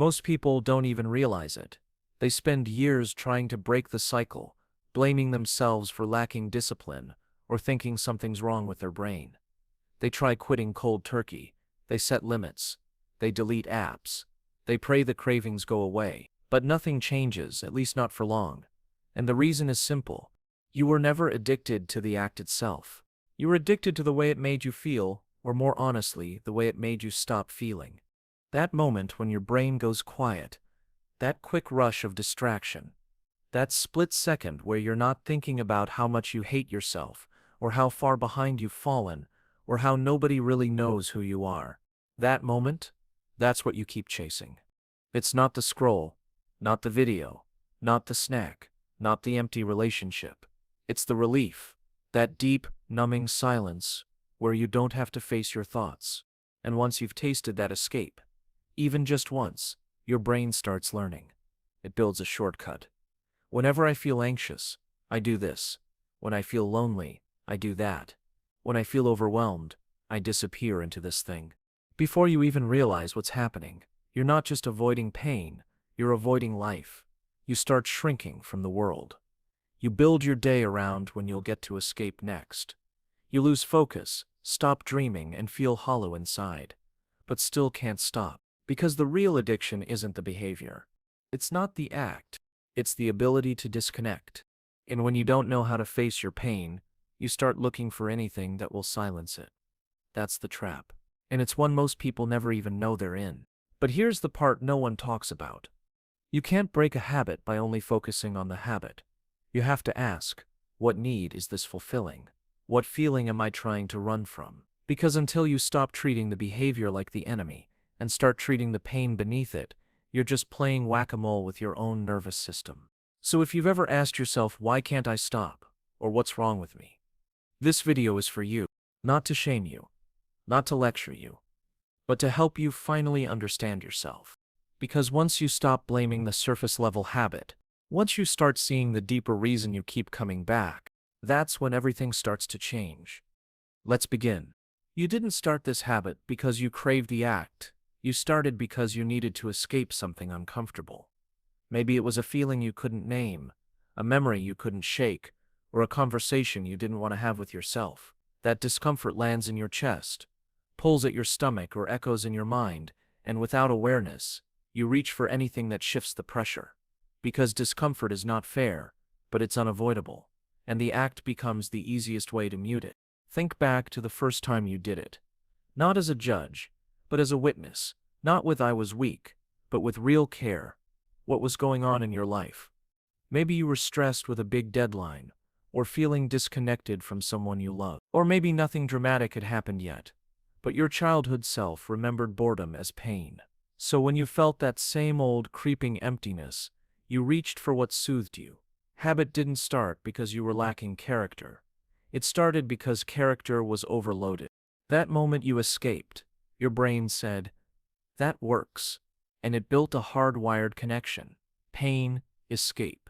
Most people don't even realize it. They spend years trying to break the cycle, blaming themselves for lacking discipline or thinking something's wrong with their brain. They try quitting cold turkey. They set limits. They delete apps. They pray the cravings go away. But nothing changes, at least not for long. And the reason is simple. You were never addicted to the act itself. You were addicted to the way it made you feel, or more honestly, the way it made you stop feeling. That moment when your brain goes quiet, that quick rush of distraction, that split second where you're not thinking about how much you hate yourself, or how far behind you've fallen, or how nobody really knows who you are. That moment, that's what you keep chasing. It's not the scroll, not the video, not the snack, not the empty relationship. It's the relief, that deep, numbing silence where you don't have to face your thoughts. And once you've tasted that escape, even just once, your brain starts learning. It builds a shortcut. Whenever I feel anxious, I do this. When I feel lonely, I do that. When I feel overwhelmed, I disappear into this thing. Before you even realize what's happening, you're not just avoiding pain, you're avoiding life. You start shrinking from the world. You build your day around when you'll get to escape next. You lose focus, stop dreaming, and feel hollow inside. But still can't stop. Because the real addiction isn't the behavior. It's not the act. It's the ability to disconnect. And when you don't know how to face your pain, you start looking for anything that will silence it. That's the trap. And it's one most people never even know they're in. But here's the part no one talks about. You can't break a habit by only focusing on the habit. You have to ask, what need is this fulfilling? What feeling am I trying to run from? Because until you stop treating the behavior like the enemy, and start treating the pain beneath it, you're just playing whack-a-mole with your own nervous system. So if you've ever asked yourself, why can't I stop? Or what's wrong with me? This video is for you. Not to shame you. Not to lecture you. But to help you finally understand yourself. Because once you stop blaming the surface-level habit, once you start seeing the deeper reason you keep coming back, that's when everything starts to change. Let's begin. You didn't start this habit because you craved the act. You started because you needed to escape something uncomfortable. Maybe it was a feeling you couldn't name, a memory you couldn't shake, or a conversation you didn't want to have with yourself. That discomfort lands in your chest, pulls at your stomach, or echoes in your mind, and without awareness, you reach for anything that shifts the pressure. Because discomfort is not fair, but it's unavoidable, and the act becomes the easiest way to mute it. Think back to the first time you did it. Not as a judge, but as a witness, not with "I was weak," but with real care. What was going on in your life? Maybe you were stressed with a big deadline, or feeling disconnected from someone you love. Or maybe nothing dramatic had happened yet, but your childhood self remembered boredom as pain. So when you felt that same old creeping emptiness, you reached for what soothed you. Habit didn't start because you were lacking character. It started because character was overloaded. That moment you escaped, your brain said, "That works." And it built a hardwired connection. Pain, escape.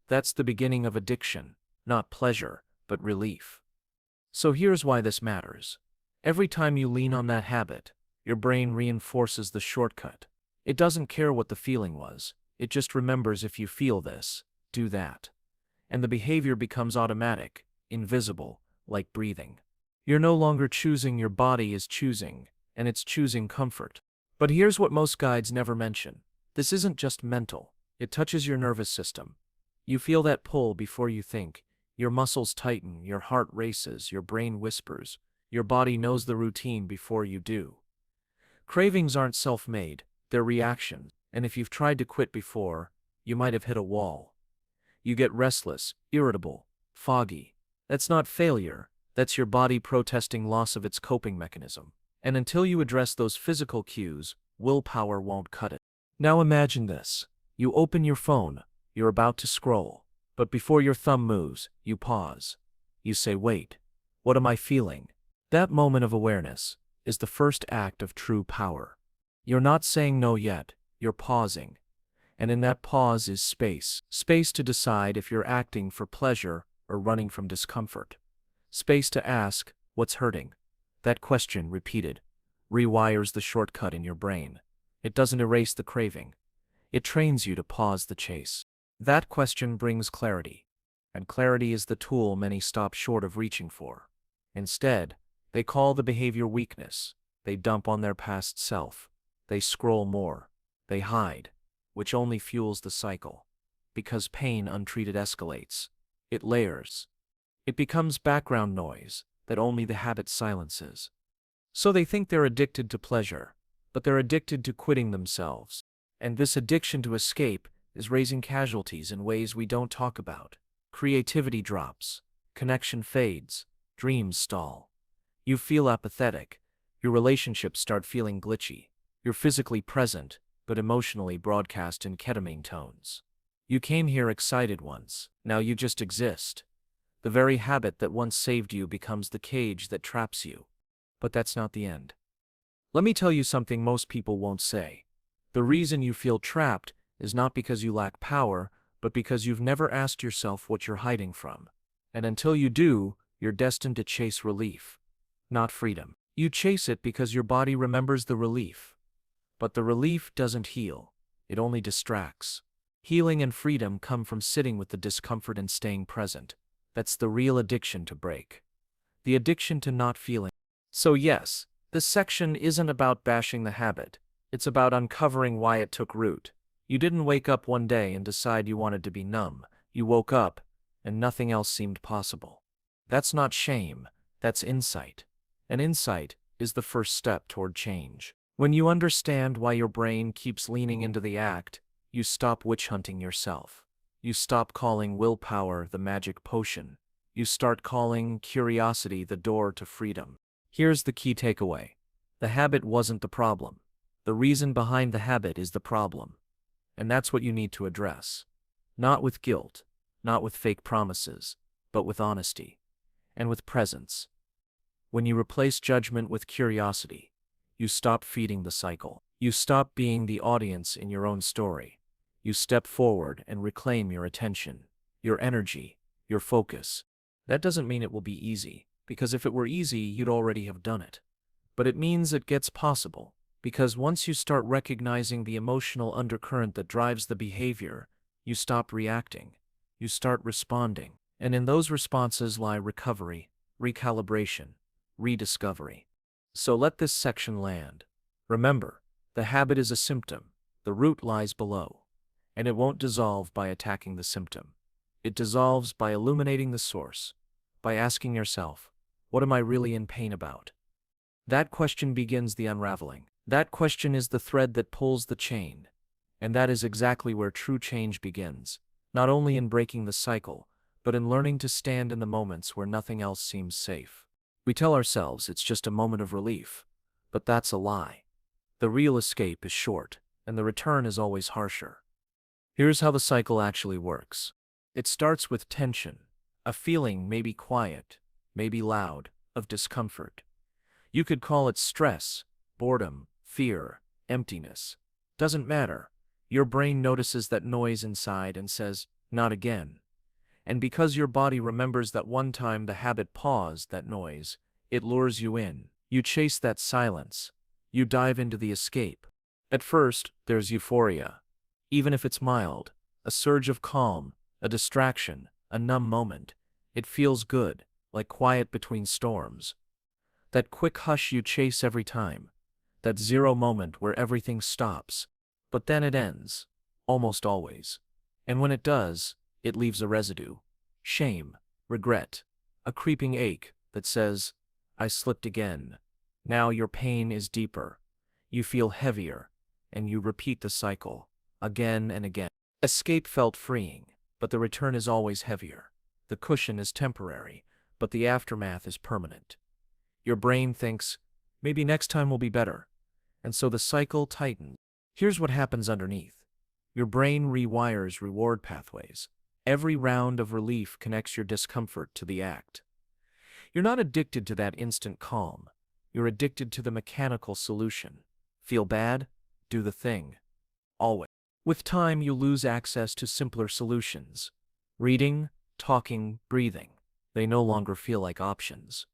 That's the beginning of addiction, not pleasure, but relief. So here's why this matters. Every time you lean on that habit, your brain reinforces the shortcut. It doesn't care what the feeling was. It just remembers, if you feel this, do that. And the behavior becomes automatic, invisible, like breathing. You're no longer choosing, your body is choosing, and it's choosing comfort. But here's what most guides never mention. This isn't just mental. It touches your nervous system. You feel that pull before you think. Your muscles tighten, your heart races, your brain whispers. Your body knows the routine before you do. Cravings aren't self-made, they're reactions. And if you've tried to quit before, you might have hit a wall. You get restless, irritable, foggy. That's not failure. That's your body protesting loss of its coping mechanism. And until you address those physical cues, willpower won't cut it. Now imagine this. You open your phone. You're about to scroll. But before your thumb moves, you pause. You say, wait, what am I feeling? That moment of awareness is the first act of true power. You're not saying no yet. You're pausing. And in that pause is space. Space to decide if you're acting for pleasure or running from discomfort. Space to ask, what's hurting? That question, repeated, rewires the shortcut in your brain. It doesn't erase the craving. It trains you to pause the chase. That question brings clarity, and clarity is the tool many stop short of reaching for. Instead, they call the behavior weakness. They dump on their past self. They scroll more. They hide, which only fuels the cycle. Because pain untreated escalates. It layers. It becomes background noise that only the habit silences. So they think they're addicted to pleasure, but they're addicted to quitting themselves. And this addiction to escape is raising casualties in ways we don't talk about. Creativity drops, connection fades, dreams stall. You feel apathetic, your relationships start feeling glitchy. You're physically present, but emotionally broadcast in ketamine tones. You came here excited once, now you just exist. The very habit that once saved you becomes the cage that traps you. But that's not the end. Let me tell you something most people won't say. The reason you feel trapped is not because you lack power, but because you've never asked yourself what you're hiding from. And until you do, you're destined to chase relief, not freedom. You chase it because your body remembers the relief. But the relief doesn't heal, it only distracts. Healing and freedom come from sitting with the discomfort and staying present. That's the real addiction to break. The addiction to not feeling. So yes, this section isn't about bashing the habit. It's about uncovering why it took root. You didn't wake up one day and decide you wanted to be numb. You woke up, and nothing else seemed possible. That's not shame, that's insight. And insight is the first step toward change. When you understand why your brain keeps leaning into the act, you stop witch-hunting yourself. You stop calling willpower the magic potion. You start calling curiosity the door to freedom. Here's the key takeaway. The habit wasn't the problem. The reason behind the habit is the problem. And that's what you need to address. Not with guilt, not with fake promises, but with honesty. And with presence. When you replace judgment with curiosity, you stop feeding the cycle. You stop being the audience in your own story. You step forward and reclaim your attention, your energy, your focus. That doesn't mean it will be easy, because if it were easy, you'd already have done it. But it means it gets possible, because once you start recognizing the emotional undercurrent that drives the behavior, you stop reacting. You start responding. And in those responses lie recovery, recalibration, rediscovery. So let this section land. Remember, the habit is a symptom. The root lies below. And it won't dissolve by attacking the symptom. It dissolves by illuminating the source, by asking yourself, what am I really in pain about? That question begins the unraveling. That question is the thread that pulls the chain. And that is exactly where true change begins, not only in breaking the cycle, but in learning to stand in the moments where nothing else seems safe. We tell ourselves it's just a moment of relief, but that's a lie. The real escape is short, and the return is always harsher. Here's how the cycle actually works. It starts with tension, a feeling maybe quiet, maybe loud, of discomfort. You could call it stress, boredom, fear, emptiness. Doesn't matter. Your brain notices that noise inside and says, not again. And because your body remembers that one time the habit paused that noise, it lures you in. You chase that silence. You dive into the escape. At first, there's euphoria. Even if it's mild, a surge of calm, a distraction, a numb moment. It feels good, like quiet between storms. That quick hush you chase every time. That zero moment where everything stops. But then it ends. Almost always. And when it does, it leaves a residue. Shame, regret, a creeping ache that says, I slipped again. Now your pain is deeper. You feel heavier, and you repeat the cycle, again and again. Escape felt freeing, but the return is always heavier. The cushion is temporary, but the aftermath is permanent. Your brain thinks, maybe next time will be better. And so the cycle tightens. Here's what happens underneath. Your brain rewires reward pathways. Every round of relief connects your discomfort to the act. You're not addicted to that instant calm. You're addicted to the mechanical solution. Feel bad? Do the thing. Always. With time, you lose access to simpler solutions. Reading, talking, breathing. They no longer feel like options.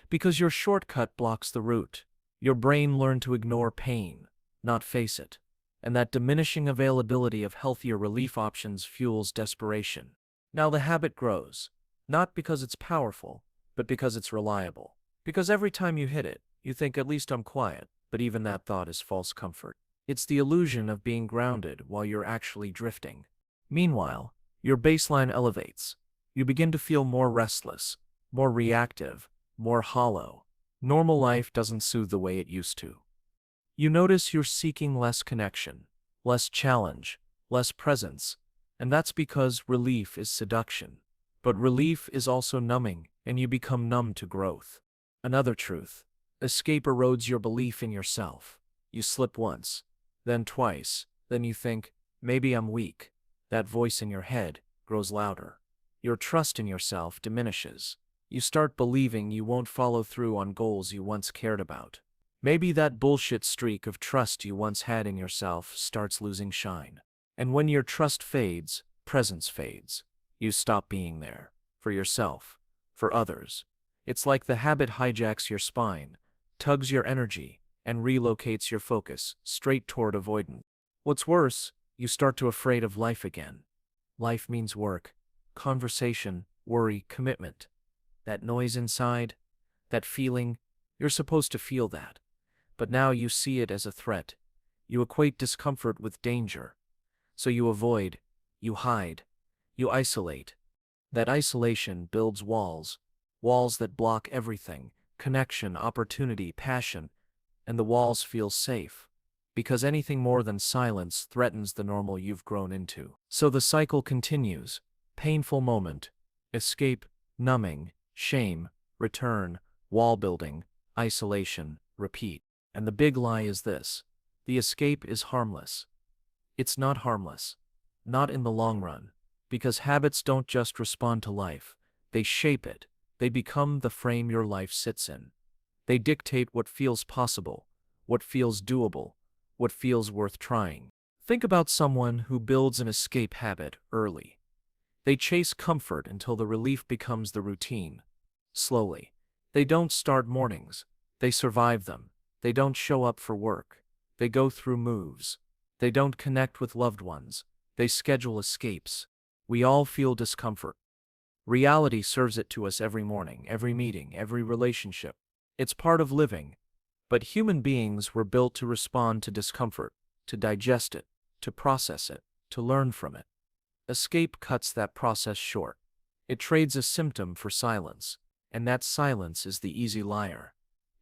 Because your shortcut blocks the root. Your brain learned to ignore pain, not face it. And that diminishing availability of healthier relief options fuels desperation. Now the habit grows, not because it's powerful, but because it's reliable. Because every time you hit it, you think, at least I'm quiet, but even that thought is false comfort. It's the illusion of being grounded while you're actually drifting. Meanwhile, your baseline elevates. You begin to feel more restless, more reactive, more hollow. Normal life doesn't soothe the way it used to. You notice you're seeking less connection, less challenge, less presence, and that's because relief is seduction. But relief is also numbing, and you become numb to growth. Another truth: escape erodes your belief in yourself. You slip once, then twice, then you think, maybe I'm weak. That voice in your head grows louder. Your trust in yourself diminishes. You start believing you won't follow through on goals you once cared about. Maybe that bullshit streak of trust you once had in yourself starts losing shine. And when your trust fades, presence fades. You stop being there. For yourself. For others. It's like the habit hijacks your spine, tugs your energy, and relocates your focus straight toward avoidance. What's worse, you start to afraid of life again. Life means work, conversation, worry, commitment. That noise inside, that feeling, you're supposed to feel that. But now you see it as a threat. You equate discomfort with danger. So you avoid, you hide, you isolate. That isolation builds walls, walls that block everything: connection, opportunity, passion, and the walls feel safe, because anything more than silence threatens the normal you've grown into. So the cycle continues: painful moment, escape, numbing, shame, return, wall building, isolation, repeat. And the big lie is this: the escape is harmless. It's not harmless. Not in the long run. Because habits don't just respond to life, they shape it. They become the frame your life sits in. They dictate what feels possible, what feels doable, what feels worth trying. Think about someone who builds an escape habit early. They chase comfort until the relief becomes the routine. Slowly. They don't start mornings. They survive them. They don't show up for work. They go through moves. They don't connect with loved ones. They schedule escapes. We all feel discomfort. Reality serves it to us every morning, every meeting, every relationship. It's part of living. But human beings were built to respond to discomfort, to digest it, to process it, to learn from it. Escape cuts that process short. It trades a symptom for silence, and that silence is the easy liar.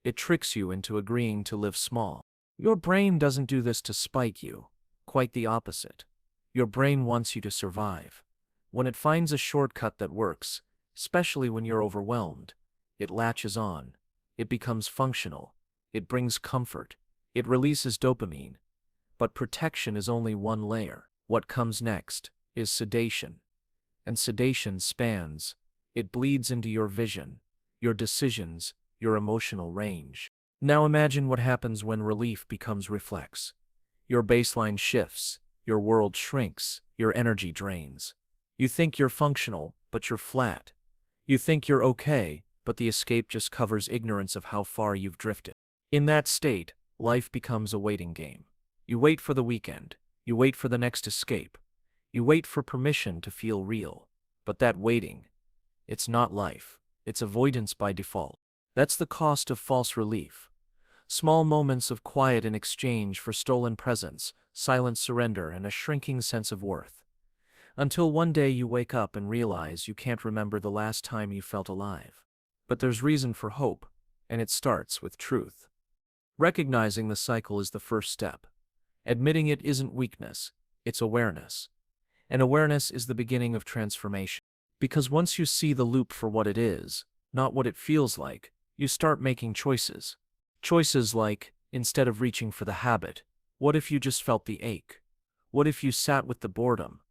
It tricks you into agreeing to live small. Your brain doesn't do this to spite you. Quite the opposite. Your brain wants you to survive. When it finds a shortcut that works, especially when you're overwhelmed, it latches on. It becomes functional. It brings comfort. It releases dopamine. But protection is only one layer. What comes next is sedation. And sedation spans. It bleeds into your vision, your decisions, your emotional range. Now imagine what happens when relief becomes reflex. Your baseline shifts, your world shrinks, your energy drains. You think you're functional, but you're flat. You think you're okay, but the escape just covers ignorance of how far you've drifted. In that state, life becomes a waiting game. You wait for the weekend. You wait for the next escape. You wait for permission to feel real. But that waiting, it's not life. It's avoidance by default. That's the cost of false relief. Small moments of quiet in exchange for stolen presence, silent surrender, and a shrinking sense of worth. Until one day you wake up and realize you can't remember the last time you felt alive. But there's reason for hope, and it starts with truth. Recognizing the cycle is the first step. Admitting it isn't weakness, it's awareness. And awareness is the beginning of transformation. Because once you see the loop for what it is, not what it feels like, you start making choices. Choices like, instead of reaching for the habit, what if you just felt the ache? What if you sat with the boredom?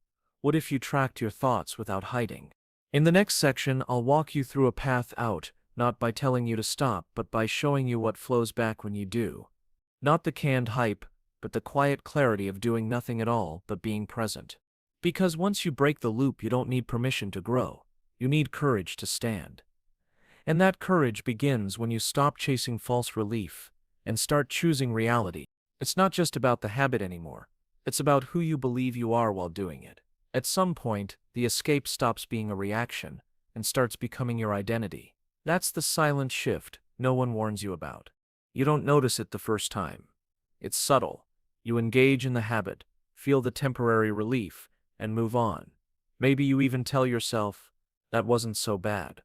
What if you tracked your thoughts without hiding? In the next section, I'll walk you through a path out, not by telling you to stop, but by showing you what flows back when you do. Not the canned hype, but the quiet clarity of doing nothing at all but being present. Because once you break the loop, you don't need permission to grow. You need courage to stand. And that courage begins when you stop chasing false relief and start choosing reality. It's not just about the habit anymore. It's about who you believe you are while doing it. At some point, the escape stops being a reaction and starts becoming your identity. That's the silent shift no one warns you about. You don't notice it the first time. It's subtle. You engage in the habit, feel the temporary relief, and move on. Maybe you even tell yourself, that wasn't so bad.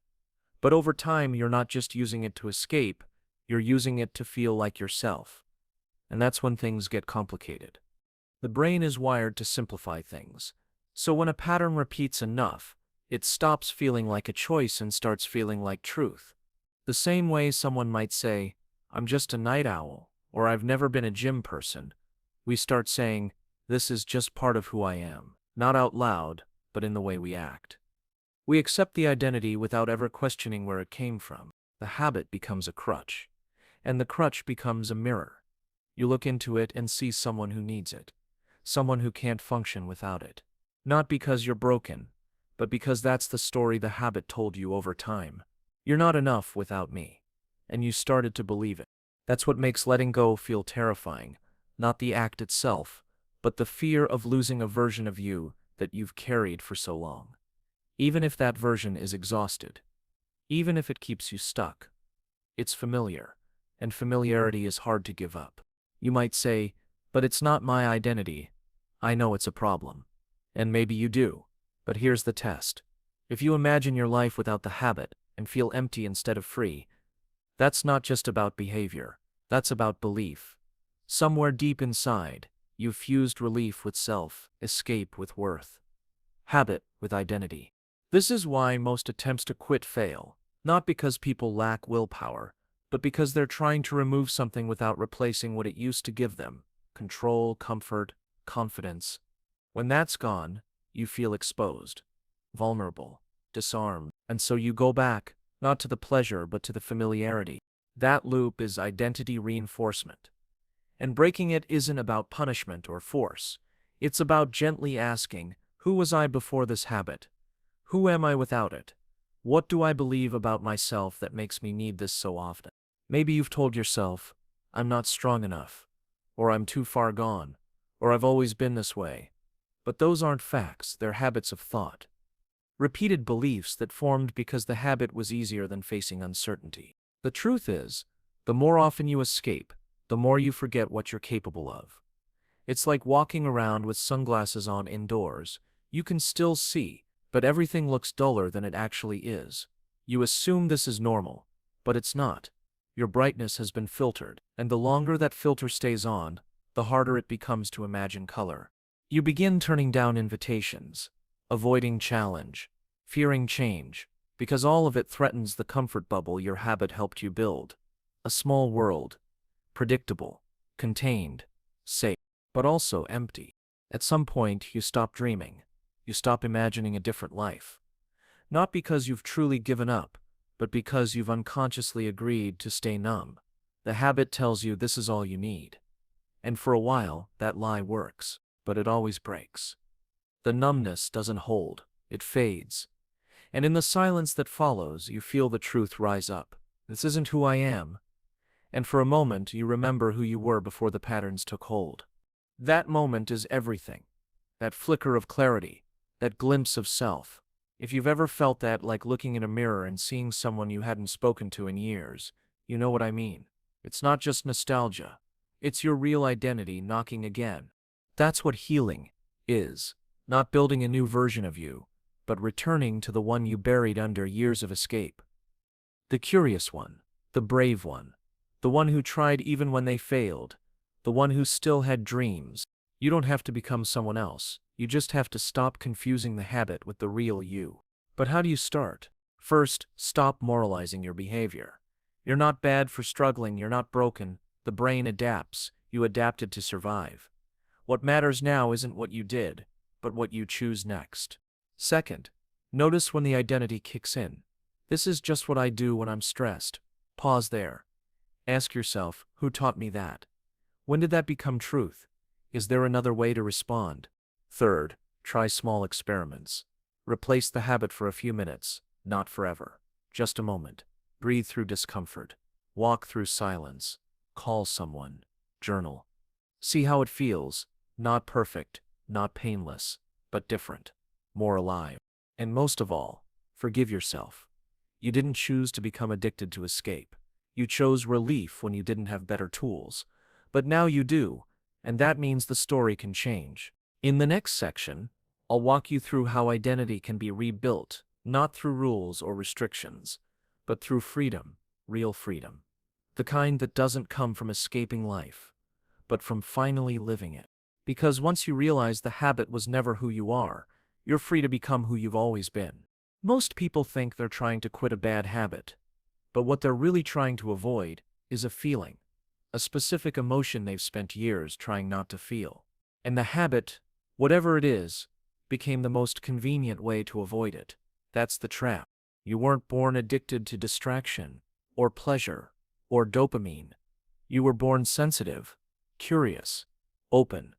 But over time, you're not just using it to escape, you're using it to feel like yourself. And that's when things get complicated. The brain is wired to simplify things. So when a pattern repeats enough, it stops feeling like a choice and starts feeling like truth. The same way someone might say, I'm just a night owl, or I've never been a gym person. We start saying, this is just part of who I am, not out loud, but in the way we act. We accept the identity without ever questioning where it came from. The habit becomes a crutch, and the crutch becomes a mirror. You look into it and see someone who needs it, someone who can't function without it. Not because you're broken, but because that's the story the habit told you over time. You're not enough without me. And you started to believe it. That's what makes letting go feel terrifying, not the act itself, but the fear of losing a version of you that you've carried for so long. Even if that version is exhausted, even if it keeps you stuck, it's familiar, and familiarity is hard to give up. You might say, but it's not my identity. I know it's a problem. And maybe you do, but here's the test. If you imagine your life without the habit and feel empty instead of free, that's not just about behavior, that's about belief. Somewhere deep inside, you've fused relief with self, escape with worth, habit with identity. This is why most attempts to quit fail, not because people lack willpower, but because they're trying to remove something without replacing what it used to give them: control, comfort, confidence. When that's gone, you feel exposed, vulnerable, disarmed, and so you go back, not to the pleasure but to the familiarity. That loop is identity reinforcement. And breaking it isn't about punishment or force. It's about gently asking, who was I before this habit? Who am I without it? What do I believe about myself that makes me need this so often? Maybe you've told yourself, I'm not strong enough, or I'm too far gone, or I've always been this way. But those aren't facts, they're habits of thought. Repeated beliefs that formed because the habit was easier than facing uncertainty. The truth is, the more often you escape, the more you forget what you're capable of. It's like walking around with sunglasses on indoors. You can still see, but everything looks duller than it actually is. You assume this is normal, but it's not. Your brightness has been filtered, and the longer that filter stays on, the harder it becomes to imagine color. You begin turning down invitations, avoiding challenge, fearing change, because all of it threatens the comfort bubble your habit helped you build. A small world, predictable, contained, safe, but also empty. At some point, you stop dreaming. You stop imagining a different life. Not because you've truly given up, but because you've unconsciously agreed to stay numb. The habit tells you this is all you need. And for a while, that lie works, but it always breaks. The numbness doesn't hold, it fades. And in the silence that follows, you feel the truth rise up. This isn't who I am. And for a moment, you remember who you were before the patterns took hold. That moment is everything. That flicker of clarity, that glimpse of self. If you've ever felt that, like looking in a mirror and seeing someone you hadn't spoken to in years, you know what I mean. It's not just nostalgia. It's your real identity knocking again. That's what healing is. Not building a new version of you, but returning to the one you buried under years of escape. The curious one, the brave one, the one who tried even when they failed, the one who still had dreams. You don't have to become someone else. You just have to stop confusing the habit with the real you. But how do you start? First, stop moralizing your behavior. You're not bad for struggling, you're not broken. The brain adapts. You adapted to survive. What matters now isn't what you did, but what you choose next. Second, notice when the identity kicks in. This is just what I do when I'm stressed. Pause there. Ask yourself, who taught me that? When did that become truth? Is there another way to respond? Third, try small experiments. Replace the habit for a few minutes, not forever. Just a moment. Breathe through discomfort. Walk through silence. Call someone. Journal. See how it feels, not perfect, not painless, but different, more alive. And most of all, forgive yourself. You didn't choose to become addicted to escape. You chose relief when you didn't have better tools. But now you do, and that means the story can change. In the next section, I'll walk you through how identity can be rebuilt, not through rules or restrictions, but through freedom, real freedom. The kind that doesn't come from escaping life, but from finally living it. Because once you realize the habit was never who you are, you're free to become who you've always been. Most people think they're trying to quit a bad habit, but what they're really trying to avoid is a feeling, a specific emotion they've spent years trying not to feel. And the habit, whatever it is, became the most convenient way to avoid it. That's the trap. You weren't born addicted to distraction, or pleasure, or dopamine. You were born sensitive, curious, open.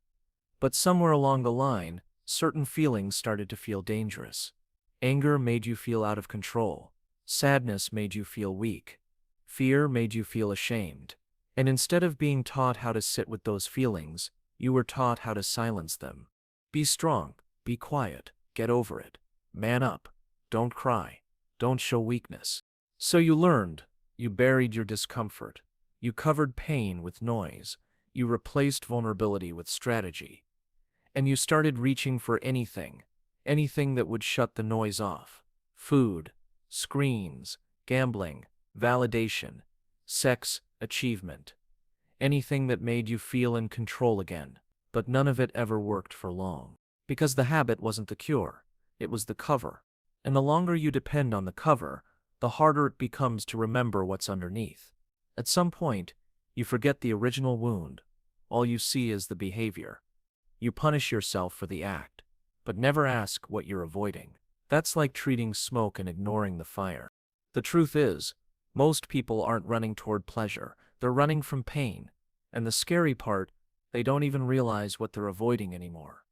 But somewhere along the line, certain feelings started to feel dangerous. Anger made you feel out of control. Sadness made you feel weak. Fear made you feel ashamed. And instead of being taught how to sit with those feelings, you were taught how to silence them. Be strong, be quiet, get over it. Man up, don't cry, don't show weakness. So you learned, you buried your discomfort. You covered pain with noise. You replaced vulnerability with strategy. And you started reaching for anything that would shut the noise off. Food, screens, gambling, validation, sex, achievement. Anything that made you feel in control again. But none of it ever worked for long. Because the habit wasn't the cure, it was the cover. And the longer you depend on the cover, the harder it becomes to remember what's underneath. At some point, you forget the original wound. All you see is the behavior. You punish yourself for the act, but never ask what you're avoiding. That's like treating smoke and ignoring the fire. The truth is, most people aren't running toward pleasure, they're running from pain. And the scary part, they don't even realize what they're avoiding anymore.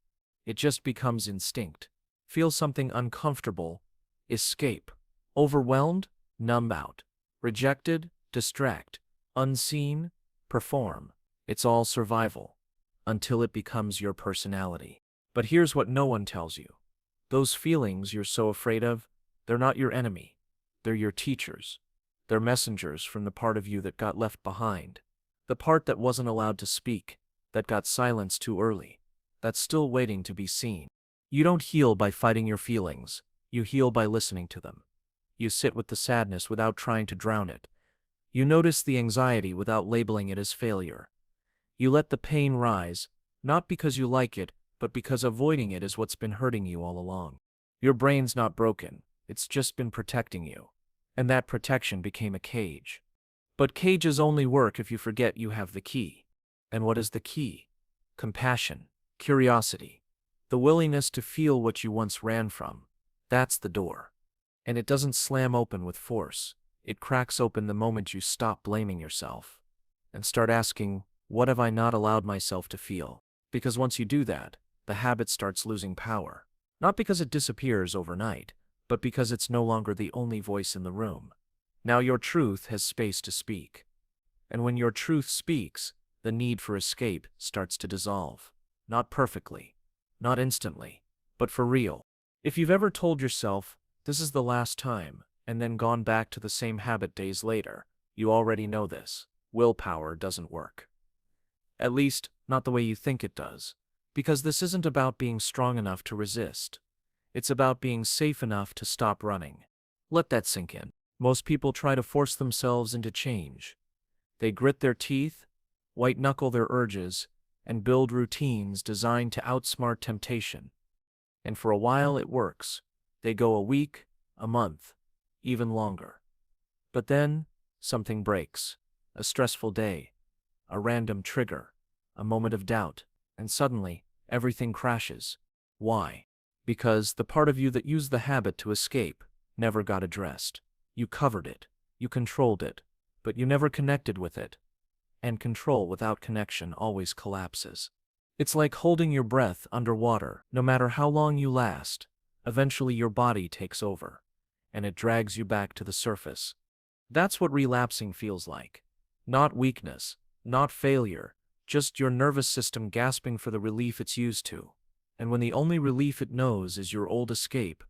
It just becomes instinct. Feel something uncomfortable, escape. Overwhelmed, numb out. Rejected, distract. Unseen, perform. It's all survival. Until it becomes your personality. But here's what no one tells you. Those feelings you're so afraid of, they're not your enemy. They're your teachers. They're messengers from the part of you that got left behind. The part that wasn't allowed to speak, that got silenced too early, that's still waiting to be seen. You don't heal by fighting your feelings. You heal by listening to them. You sit with the sadness without trying to drown it. You notice the anxiety without labeling it as failure. You let the pain rise, not because you like it, but because avoiding it is what's been hurting you all along. Your brain's not broken, it's just been protecting you. And that protection became a cage. But cages only work if you forget you have the key. And what is the key? Compassion, curiosity, the willingness to feel what you once ran from. That's the door. And it doesn't slam open with force. It cracks open the moment you stop blaming yourself and start asking, what have I not allowed myself to feel? Because once you do that, the habit starts losing power. Not because it disappears overnight, but because it's no longer the only voice in the room. Now your truth has space to speak. And when your truth speaks, the need for escape starts to dissolve. Not perfectly, not instantly, but for real. If you've ever told yourself, this is the last time, and then gone back to the same habit days later, you already know this. Willpower doesn't work. At least, not the way you think it does. Because this isn't about being strong enough to resist. It's about being safe enough to stop running. Let that sink in. Most people try to force themselves into change. They grit their teeth, white-knuckle their urges, and build routines designed to outsmart temptation. And for a while it works. They go a week, a month, even longer. But then, something breaks. A stressful day, a random trigger, a moment of doubt, and suddenly, everything crashes. Why? Because the part of you that used the habit to escape never got addressed. You covered it, you controlled it, but you never connected with it. And control without connection always collapses. It's like holding your breath underwater. No matter how long you last, eventually your body takes over, and it drags you back to the surface. That's what relapsing feels like. Not weakness, not failure, just your nervous system gasping for the relief it's used to. And when the only relief it knows is your old escape,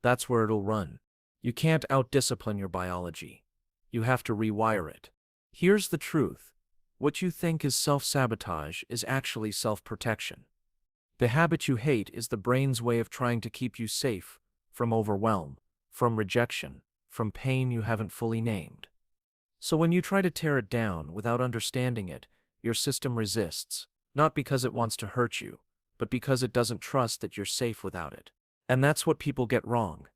that's where it'll run. You can't out-discipline your biology. You have to rewire it. Here's the truth. What you think is self-sabotage is actually self-protection. The habit you hate is the brain's way of trying to keep you safe from overwhelm, from rejection, from pain you haven't fully named. So when you try to tear it down without understanding it, your system resists, not because it wants to hurt you, but because it doesn't trust that you're safe without it. And that's what people get wrong.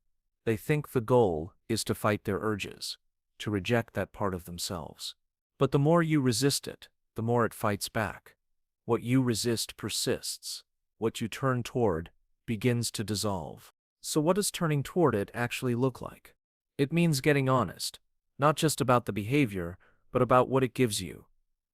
They think the goal is to fight their urges, to reject that part of themselves. But the more you resist it, the more it fights back. What you resist persists. What you turn toward begins to dissolve. So what does turning toward it actually look like? It means getting honest, not just about the behavior, but about what it gives you.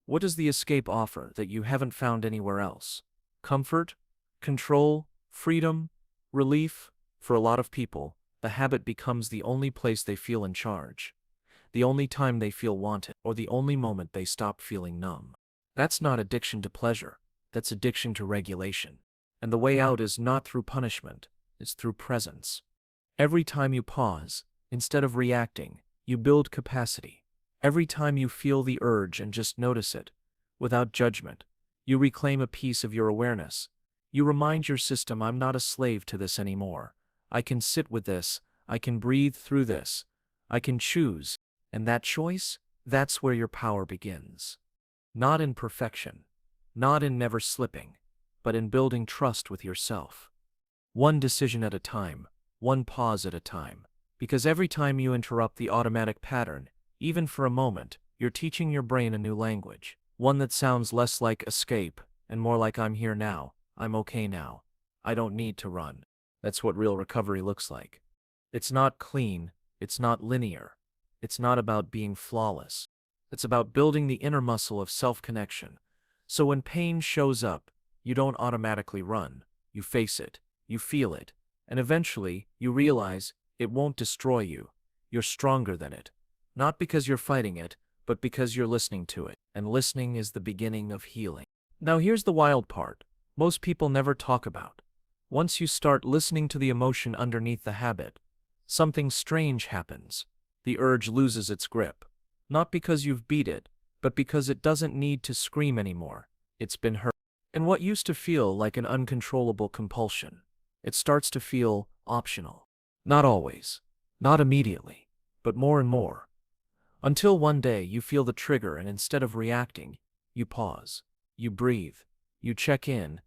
What does the escape offer that you haven't found anywhere else? Comfort? Control? Freedom? Relief? For a lot of people, the habit becomes the only place they feel in charge, the only time they feel wanted, or the only moment they stop feeling numb. That's not addiction to pleasure, that's addiction to regulation. And the way out is not through punishment, it's through presence. Every time you pause, instead of reacting, you build capacity. Every time you feel the urge and just notice it, without judgment, you reclaim a piece of your awareness. You remind your system, I'm not a slave to this anymore. I can sit with this, I can breathe through this, I can choose. And that choice, that's where your power begins. Not in perfection, not in never slipping, but in building trust with yourself. One decision at a time, one pause at a time. Because every time you interrupt the automatic pattern, even for a moment, you're teaching your brain a new language. One that sounds less like escape and more like I'm here now, I'm okay now, I don't need to run. That's what real recovery looks like. It's not clean, it's not linear, it's not about being flawless. It's about building the inner muscle of self-connection. So when pain shows up, you don't automatically run, you face it, you feel it, and eventually, you realize it won't destroy you. You're stronger than it. Not because you're fighting it, but because you're listening to it. And listening is the beginning of healing. Now here's the wild part. Most people never talk about. Once you start listening to the emotion underneath the habit, something strange happens. The urge loses its grip. Not because you've beat it, but because it doesn't need to scream anymore. It's been heard. And what used to feel like an uncontrollable compulsion, it starts to feel optional. Not always, not immediately, but more and more. Until one day you feel the trigger and instead of reacting, you pause, you breathe, you check in,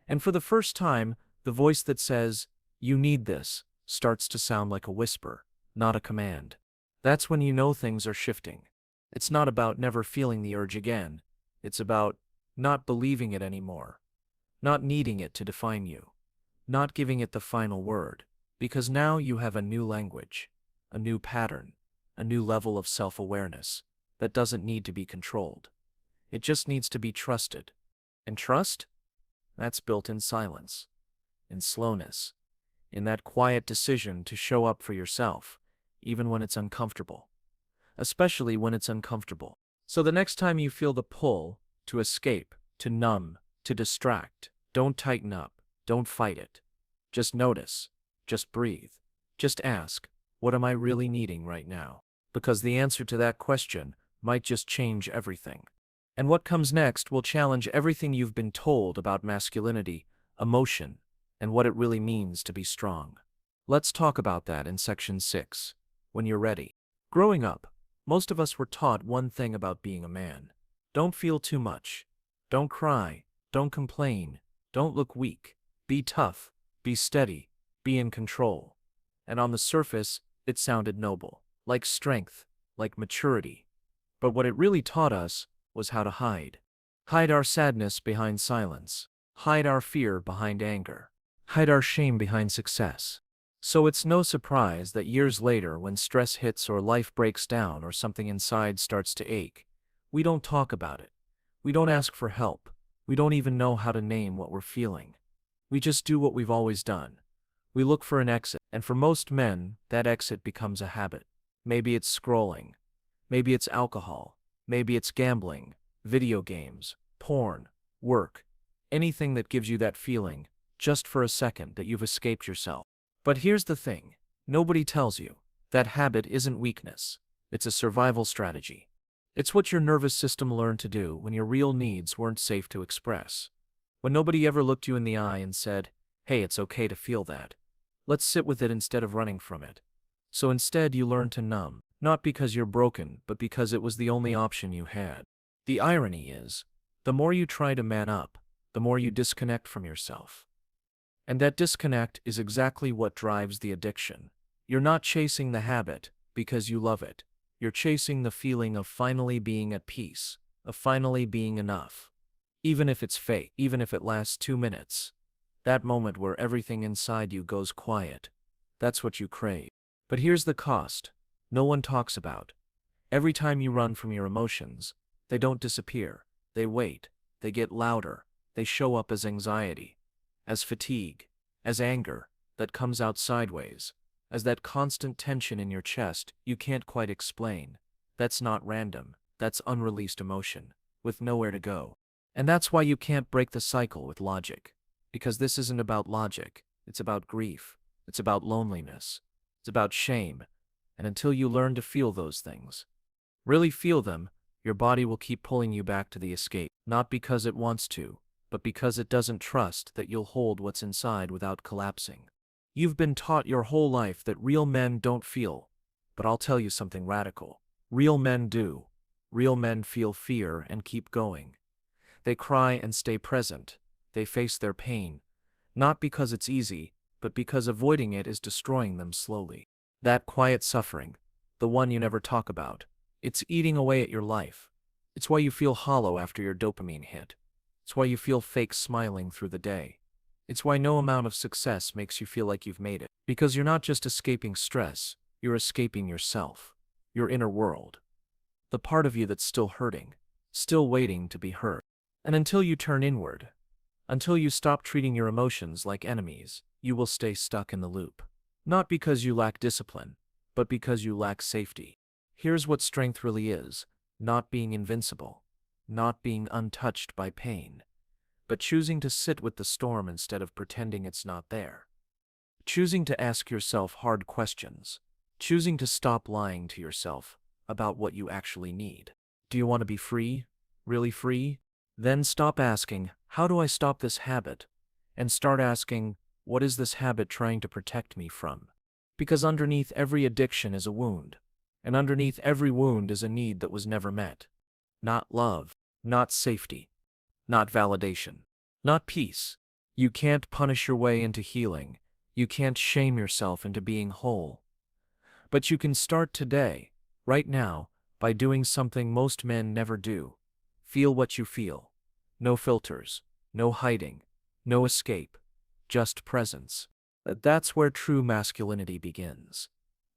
and for the first time, the voice that says, "You need this," starts to sound like a whisper, not a command. That's when you know things are shifting. It's not about never feeling the urge again. It's about not believing it anymore, not needing it to define you, not giving it the final word. Because now you have a new language, a new pattern, a new level of self-awareness that doesn't need to be controlled. It just needs to be trusted. And trust? That's built in silence, in slowness, in that quiet decision to show up for yourself, even when it's uncomfortable. Especially when it's uncomfortable. So the next time you feel the pull to escape, to numb, to distract, don't tighten up, don't fight it. Just notice. Just breathe. Just ask, what am I really needing right now? Because the answer to that question might just change everything. And what comes next will challenge everything you've been told about masculinity, emotion, and what it really means to be strong. Let's talk about that in section 6, when you're ready. Growing up, most of us were taught one thing about being a man. Don't feel too much. Don't cry. Don't complain. Don't look weak. Be tough. Be steady. Be in control. And on the surface, it sounded noble, like strength, like maturity. But what it really taught us was how to hide. Hide our sadness behind silence. Hide our fear behind anger. Hide our shame behind success. So it's no surprise that years later, when stress hits or life breaks down or something inside starts to ache, we don't talk about it. We don't ask for help. We don't even know how to name what we're feeling. We just do what we've always done. We look for an exit, and for most men, that exit becomes a habit. Maybe it's scrolling. Maybe it's alcohol. Maybe it's gambling, video games, Porn, work, anything that gives you that feeling, just for a second, that you've escaped yourself. But here's the thing, nobody tells you that habit isn't weakness, it's a survival strategy. It's what your nervous system learned to do when your real needs weren't safe to express. When nobody ever looked you in the eye and said, hey, it's okay to feel that. Let's sit with it instead of running from it. So instead you learn to numb, not because you're broken, but because it was the only option you had. The irony is, the more you try to man up, the more you disconnect from yourself. And that disconnect is exactly what drives the addiction. You're not chasing the habit because you love it. You're chasing the feeling of finally being at peace, of finally being enough. Even if it's fake, even if it lasts 2 minutes. That moment where everything inside you goes quiet. That's what you crave. But here's the cost no one talks about. Every time you run from your emotions, they don't disappear. They wait. They get louder. They show up as anxiety, as fatigue, as anger that comes out sideways, as that constant tension in your chest you can't quite explain. That's not random. That's unreleased emotion, with nowhere to go. And that's why you can't break the cycle with logic. Because this isn't about logic. It's about grief. It's about loneliness. It's about shame. And until you learn to feel those things, really feel them, your body will keep pulling you back to the escape. Not because it wants to, but because it doesn't trust that you'll hold what's inside without collapsing. You've been taught your whole life that real men don't feel. But I'll tell you something radical. Real men do. Real men feel fear and keep going. They cry and stay present. They face their pain. Not because it's easy, but because avoiding it is destroying them slowly. That quiet suffering, the one you never talk about, it's eating away at your life. It's why you feel hollow after your dopamine hit. It's why you feel fake smiling through the day. It's why no amount of success makes you feel like you've made it. Because you're not just escaping stress, you're escaping yourself, your inner world. The part of you that's still hurting, still waiting to be heard. And until you turn inward, until you stop treating your emotions like enemies, you will stay stuck in the loop. Not because you lack discipline, but because you lack safety. Here's what strength really is: not being invincible, not being untouched by pain, but choosing to sit with the storm instead of pretending it's not there. Choosing to ask yourself hard questions. Choosing to stop lying to yourself about what you actually need. Do you want to be free? Really free? Then stop asking, how do I stop this habit? And start asking, what is this habit trying to protect me from? Because underneath every addiction is a wound. And underneath every wound is a need that was never met. Not love, not safety, not validation, not peace. You can't punish your way into healing. You can't shame yourself into being whole. But you can start today, right now, by doing something most men never do. Feel what you feel. No filters, no hiding, no escape, just presence. That's where true masculinity begins.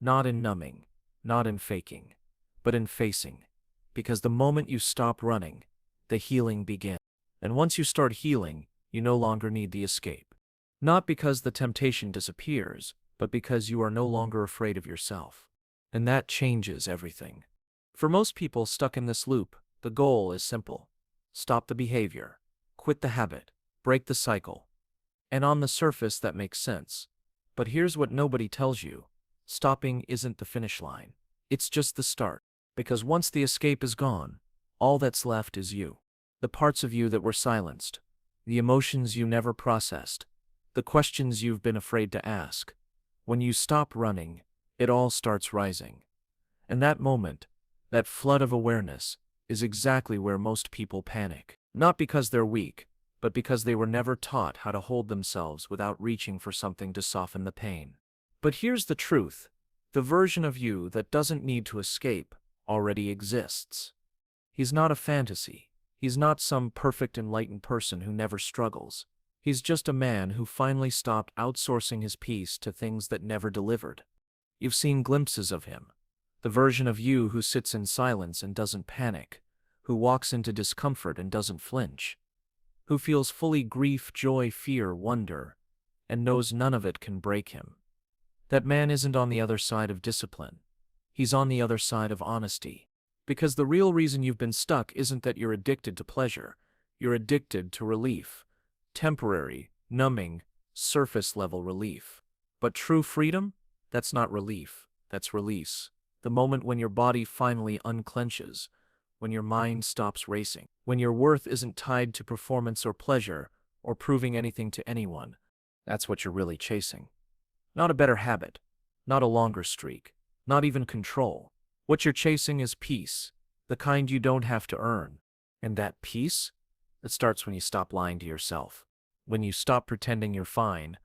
Not in numbing, not in faking, but in facing. Because the moment you stop running, the healing begins. And once you start healing, you no longer need the escape. Not because the temptation disappears, but because you are no longer afraid of yourself. And that changes everything. For most people stuck in this loop, the goal is simple. Stop the behavior, quit the habit, break the cycle. And on the surface that makes sense. But here's what nobody tells you. Stopping isn't the finish line. It's just the start. Because once the escape is gone, all that's left is you. The parts of you that were silenced. The emotions you never processed. The questions you've been afraid to ask. When you stop running, it all starts rising. And that moment, that flood of awareness, is exactly where most people panic. Not because they're weak, but because they were never taught how to hold themselves without reaching for something to soften the pain. But here's the truth. The version of you that doesn't need to escape already exists. He's not a fantasy. He's not some perfect enlightened person who never struggles. He's just a man who finally stopped outsourcing his peace to things that never delivered. You've seen glimpses of him. The version of you who sits in silence and doesn't panic, who walks into discomfort and doesn't flinch, who feels fully grief, joy, fear, wonder, and knows none of it can break him. That man isn't on the other side of discipline. He's on the other side of honesty. Because the real reason you've been stuck isn't that you're addicted to pleasure. You're addicted to relief. Temporary, numbing, surface-level relief. But true freedom? That's not relief. That's release. The moment when your body finally unclenches, when your mind stops racing, when your worth isn't tied to performance or pleasure, or proving anything to anyone. That's what you're really chasing. Not a better habit, not a longer streak, not even control. What you're chasing is peace, the kind you don't have to earn. And that peace? It starts when you stop lying to yourself, when you stop pretending you're fine,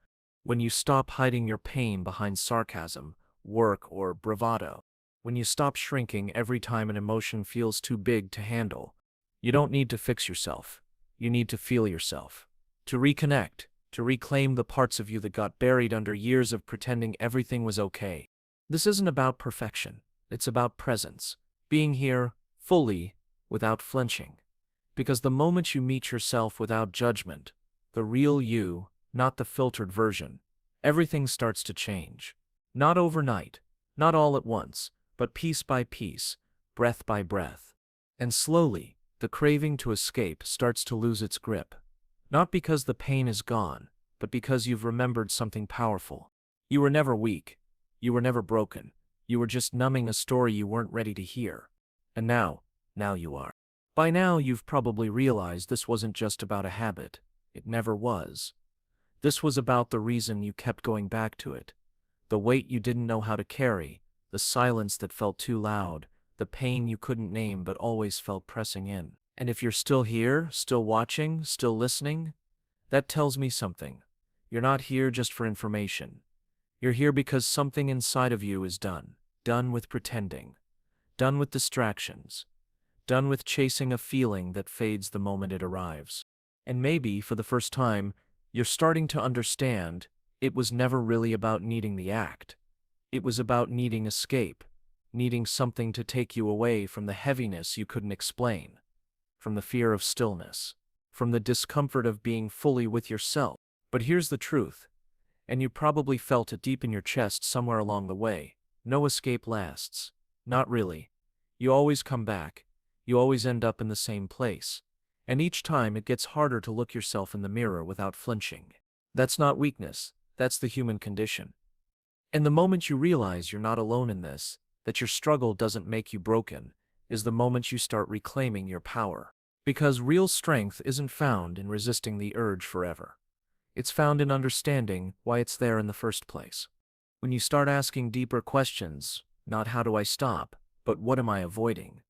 when you stop hiding your pain behind sarcasm, work, or bravado, when you stop shrinking every time an emotion feels too big to handle. You don't need to fix yourself. You need to feel yourself. To reconnect, to reclaim the parts of you that got buried under years of pretending everything was okay. This isn't about perfection. It's about presence. Being here, fully, without flinching. Because the moment you meet yourself without judgment, the real you, not the filtered version, everything starts to change. Not overnight, not all at once, but piece by piece, breath by breath. And slowly, the craving to escape starts to lose its grip. Not because the pain is gone, but because you've remembered something powerful. You were never weak. You were never broken. You were just numbing a story you weren't ready to hear. And now you are. By now, you've probably realized this wasn't just about a habit. It never was. This was about the reason you kept going back to it. The weight you didn't know how to carry, the silence that felt too loud, the pain you couldn't name but always felt pressing in. And if you're still here, still watching, still listening, that tells me something. You're not here just for information. You're here because something inside of you is done. Done with pretending. Done with distractions. Done with chasing a feeling that fades the moment it arrives. And maybe, for the first time, you're starting to understand it was never really about needing the act. It was about needing escape, needing something to take you away from the heaviness you couldn't explain, from the fear of stillness, from the discomfort of being fully with yourself. But here's the truth, and you probably felt it deep in your chest somewhere along the way. No escape lasts. Not really. You always come back. You always end up in the same place. And each time it gets harder to look yourself in the mirror without flinching. That's not weakness. That's the human condition. And the moment you realize you're not alone in this, that your struggle doesn't make you broken, is the moment you start reclaiming your power. Because real strength isn't found in resisting the urge forever. It's found in understanding why it's there in the first place. When you start asking deeper questions, not how do I stop, but what am I avoiding,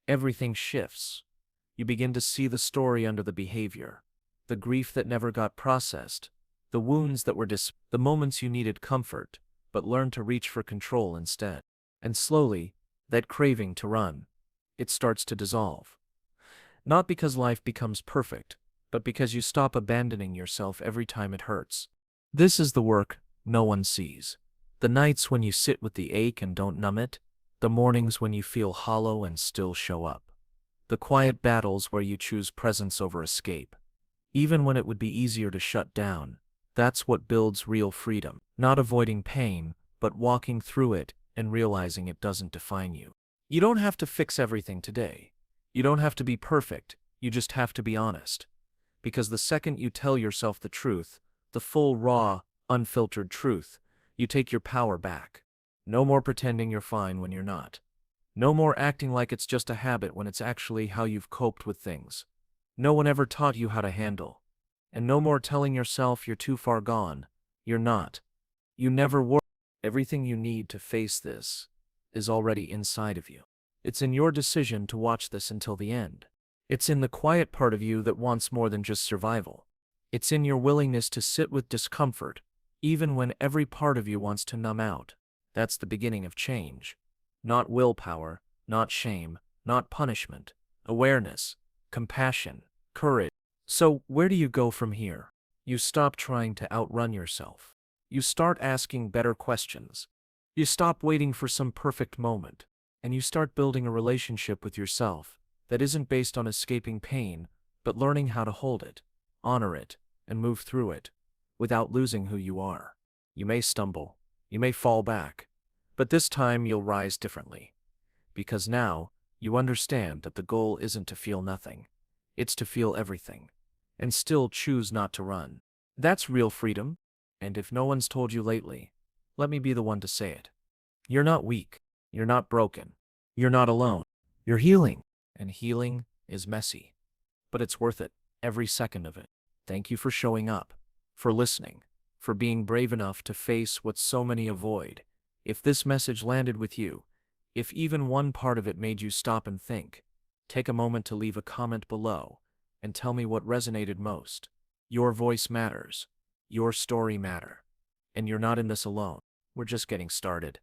everything shifts. You begin to see the story under the behavior, the grief that never got processed, the wounds that were the moments you needed comfort, but learned to reach for control instead. And slowly, that craving to run, it starts to dissolve. Not because life becomes perfect, but because you stop abandoning yourself every time it hurts. This is the work no one sees. The nights when you sit with the ache and don't numb it, the mornings when you feel hollow and still show up. The quiet battles where you choose presence over escape. Even when it would be easier to shut down, that's what builds real freedom. Not avoiding pain, but walking through it and realizing it doesn't define you. You don't have to fix everything today. You don't have to be perfect, you just have to be honest. Because the second you tell yourself the truth, the full, raw, unfiltered truth, you take your power back. No more pretending you're fine when you're not. No more acting like it's just a habit when it's actually how you've coped with things. No one ever taught you how to handle. And no more telling yourself you're too far gone. You're not. You never were. Everything you need to face this is already inside of you. It's in your decision to watch this until the end. It's in the quiet part of you that wants more than just survival. It's in your willingness to sit with discomfort, even when every part of you wants to numb out. That's the beginning of change. Not willpower, not shame, not punishment. Awareness, compassion, courage. So where do you go from here? You stop trying to outrun yourself. You start asking better questions. You stop waiting for some perfect moment, and you start building a relationship with yourself that isn't based on escaping pain, but learning how to hold it, honor it, and move through it, without losing who you are. You may stumble, you may fall back, but this time you'll rise differently. Because now, you understand that the goal isn't to feel nothing. It's to feel everything and still choose not to run. That's real freedom. And if no one's told you lately, let me be the one to say it. You're not weak. You're not broken. You're not alone. You're healing. And healing is messy. But it's worth it, every second of it. Thank you for showing up, for listening, for being brave enough to face what so many avoid. If this message landed with you, if even one part of it made you stop and think, take a moment to leave a comment below and tell me what resonated most. Your voice matters. Your story matters. And you're not in this alone. We're just getting started.